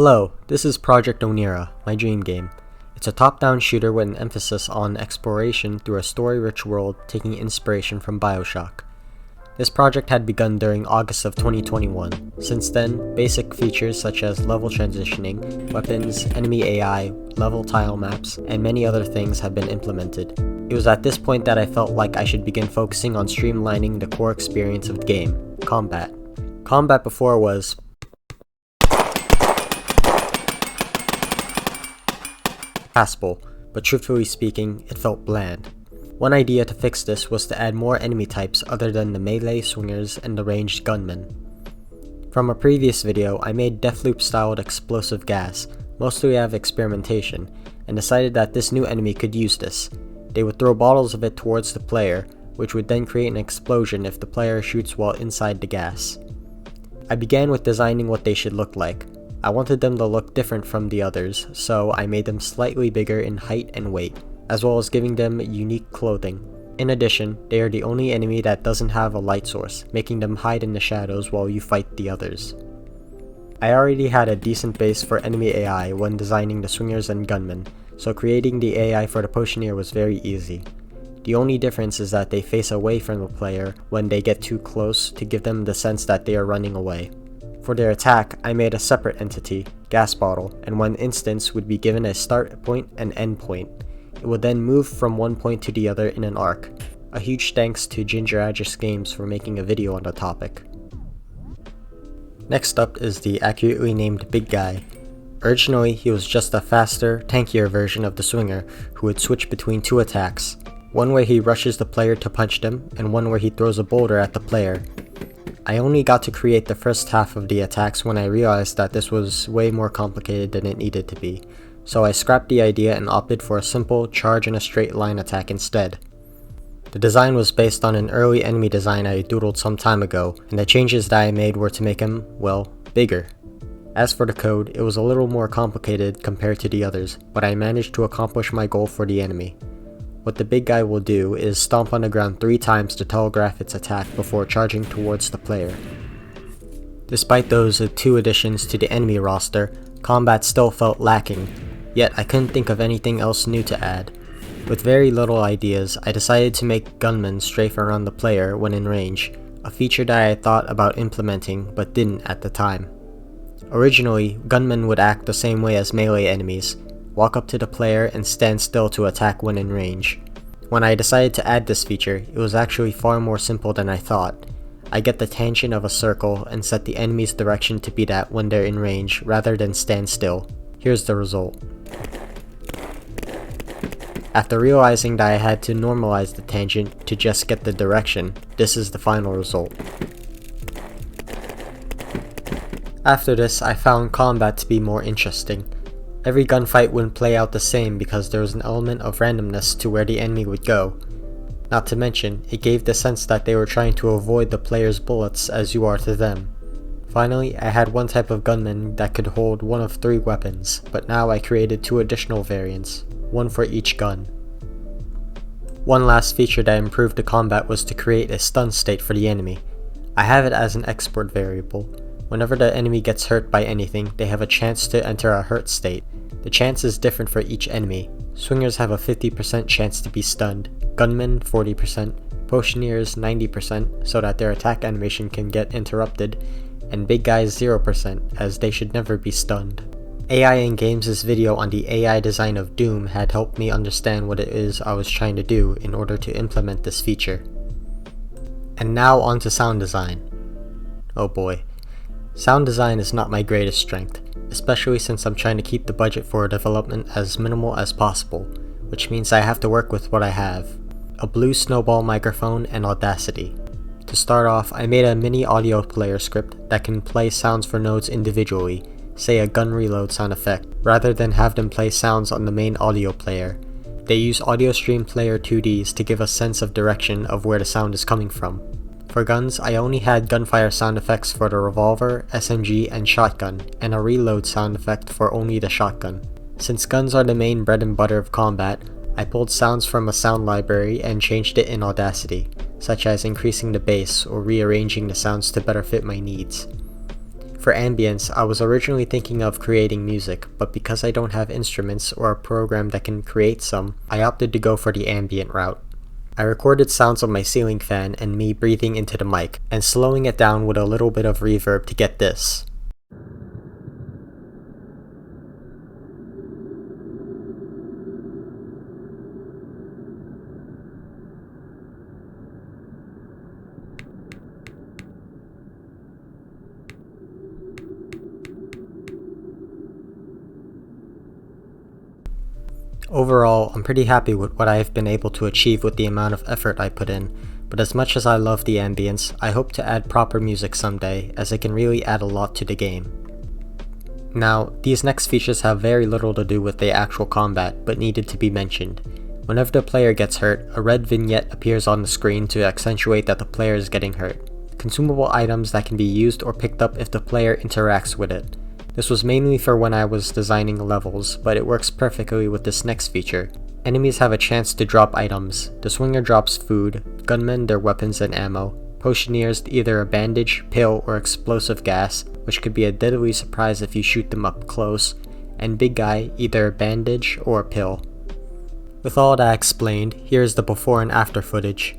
Hello, this is Project Oneira, my dream game. It's a top-down shooter with an emphasis on exploration through a story-rich world taking inspiration from BioShock. This project had begun during August of 2021. Since then, basic features such as level transitioning, weapons, enemy AI, level tile maps, and many other things have been implemented. It was at this point that I felt like I should begin focusing on streamlining the core experience of the game, combat. Combat before was passable, but truthfully speaking, it felt bland. One idea to fix this was to add more enemy types other than the melee swingers and the ranged gunmen. From a previous video, I made Deathloop styled explosive gas, mostly out of experimentation, and decided that this new enemy could use this. They would throw bottles of it towards the player, which would then create an explosion if the player shoots while inside the gas. I began with designing what they should look like. I wanted them to look different from the others, so I made them slightly bigger in height and weight, as well as giving them unique clothing. In addition, they are the only enemy that doesn't have a light source, making them hide in the shadows while you fight the others. I already had a decent base for enemy AI when designing the swingers and gunmen, so creating the AI for the Potioneer was very easy. The only difference is that they face away from the player when they get too close to give them the sense that they are running away. For their attack, I made a separate entity, Gas Bottle, and one instance would be given a start point and end point. It would then move from one point to the other in an arc. A huge thanks to Ginger Aegis Games for making a video on the topic. Next up is the accurately named Big Guy. Originally, he was just a faster, tankier version of the swinger who would switch between two attacks. One where he rushes the player to punch them, and one where he throws a boulder at the player. I only got to create the first half of the attacks when I realized that this was way more complicated than it needed to be, so I scrapped the idea and opted for a simple charge in a straight line attack instead. The design was based on an early enemy design I doodled some time ago, and the changes that I made were to make him, well, bigger. As for the code, it was a little more complicated compared to the others, but I managed to accomplish my goal for the enemy. What the big guy will do is stomp on the ground 3 times to telegraph its attack before charging towards the player. Despite those 2 additions to the enemy roster, combat still felt lacking, yet I couldn't think of anything else new to add. With very little ideas, I decided to make gunmen strafe around the player when in range, a feature that I had thought about implementing but didn't at the time. Originally, gunmen would act the same way as melee enemies, walk up to the player and stand still to attack when in range. When I decided to add this feature, it was actually far more simple than I thought. I get the tangent of a circle and set the enemy's direction to be that when they're in range rather than stand still. Here's the result. After realizing that I had to normalize the tangent to just get the direction, this is the final result. After this, I found combat to be more interesting. Every gunfight wouldn't play out the same because there was an element of randomness to where the enemy would go. Not to mention, it gave the sense that they were trying to avoid the player's bullets as you are to them. Finally, I had one type of gunman that could hold one of 3 weapons, but now I created 2 additional variants, one for each gun. One last feature that improved the combat was to create a stun state for the enemy. I have it as an export variable. Whenever the enemy gets hurt by anything, they have a chance to enter a hurt state. The chance is different for each enemy. Swingers have a 50% chance to be stunned, gunmen 40%, Potioneers 90% so that their attack animation can get interrupted, and big guys 0% as they should never be stunned. AI in Games' video on the AI design of Doom had helped me understand what it is I was trying to do in order to implement this feature. And now on to sound design. Oh boy. Sound design is not my greatest strength, especially since I'm trying to keep the budget for development as minimal as possible, which means I have to work with what I have. A blue snowball microphone and Audacity. To start off, I made a mini audio player script that can play sounds for nodes individually, say a gun reload sound effect, rather than have them play sounds on the main audio player. They use Audio Stream Player 2Ds to give a sense of direction of where the sound is coming from. For guns, I only had gunfire sound effects for the revolver, SMG, and shotgun, and a reload sound effect for only the shotgun. Since guns are the main bread and butter of combat, I pulled sounds from a sound library and changed it in Audacity, such as increasing the bass or rearranging the sounds to better fit my needs. For ambience, I was originally thinking of creating music, but because I don't have instruments or a program that can create some, I opted to go for the ambient route. I recorded sounds of my ceiling fan and me breathing into the mic, and slowing it down with a little bit of reverb to get this. Overall, I'm pretty happy with what I have been able to achieve with the amount of effort I put in, but as much as I love the ambience, I hope to add proper music someday, as it can really add a lot to the game. Now, these next features have very little to do with the actual combat, but needed to be mentioned. Whenever the player gets hurt, a red vignette appears on the screen to accentuate that the player is getting hurt. Consumable items that can be used or picked up if the player interacts with it. This was mainly for when I was designing levels, but it works perfectly with this next feature. Enemies have a chance to drop items. The swinger drops food, gunmen their weapons and ammo, Potioneers either a bandage, pill, or explosive gas, which could be a deadly surprise if you shoot them up close, and big guy either a bandage or a pill. With all that explained, here is the before and after footage.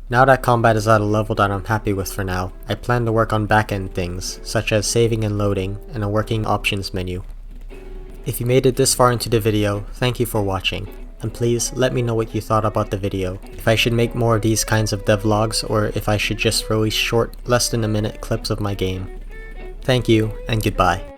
Now that combat is at a level that I'm happy with for now, I plan to work on back-end things, such as saving and loading, and a working options menu. If you made it this far into the video, thank you for watching, and please let me know what you thought about the video, if I should make more of these kinds of devlogs or if I should just release short, less than a minute clips of my game. Thank you, and goodbye.